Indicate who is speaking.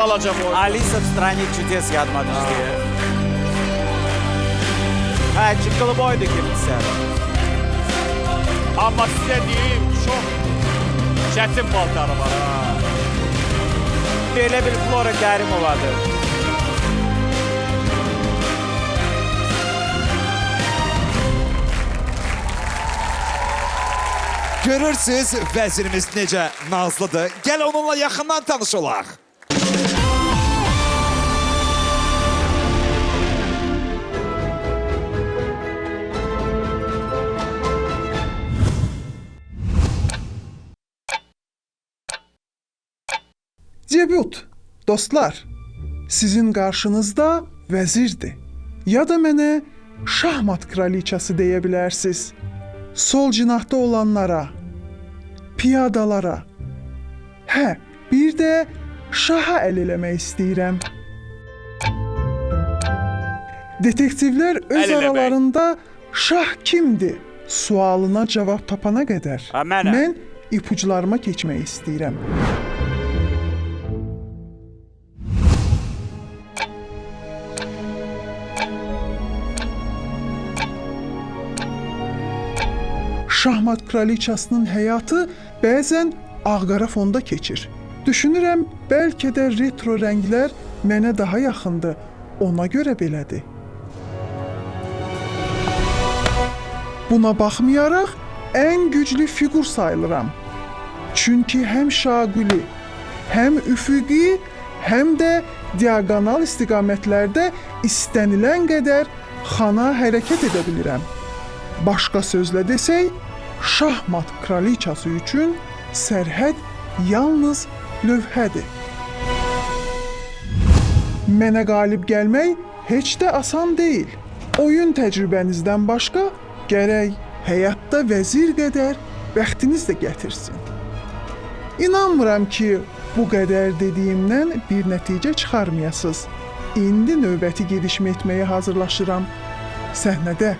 Speaker 1: kalacağım orada.
Speaker 2: Alisa в стране чудес yadıma düşdü. Hə, çıqqılı boydu kimsə.
Speaker 1: Ama size diyeyim çok çetin paltarı var ha.
Speaker 2: Belə bir Flora Kərimovadır.
Speaker 3: Görürsünüz vəzirimiz necə nazlıdır. Gəl onunla yaxından tanış olaq.
Speaker 4: Debut, dostlar, sizin qarşınızda vəzirdir. Ya da mənə şahmat kraliçası deyə bilərsiniz. Sol cinahda olanlara, piyadalara, hə, bir də şaha əl eləmək istəyirəm. Detektivlər öz
Speaker 1: Əl eləmək.
Speaker 4: aralarında şah kimdir sualına cavab tapana qədər
Speaker 2: Ha, mənəm.
Speaker 4: mən ipuclarıma keçmək istəyirəm. Şahmat kraliçasının həyatı bəzən ağqara fonda keçir. Düşünürəm, bəlkə də retro rənglər mənə daha yaxındır. Ona görə belədir. Buna baxmayaraq, ən güclü fiqur sayılıram. Çünki həm şaquli, həm üfüqi, həm də diaqonal istiqamətlərdə istənilən qədər xana hərəkət edə bilirəm. Başqa sözlə desək, şahmat kraliçası üçün sərhəd yalnız lövhədir. Mənə qalib gəlmək heç də asan deyil. Oyun təcrübənizdən başqa gərək həyatda vəzir qədər bəxtiniz də gətirsin. İnanmıram ki, bu qədər dediyimdən bir nəticə çıxarmayasınız. İndi növbəti gedişmə etməyə hazırlaşıram. Səhnədə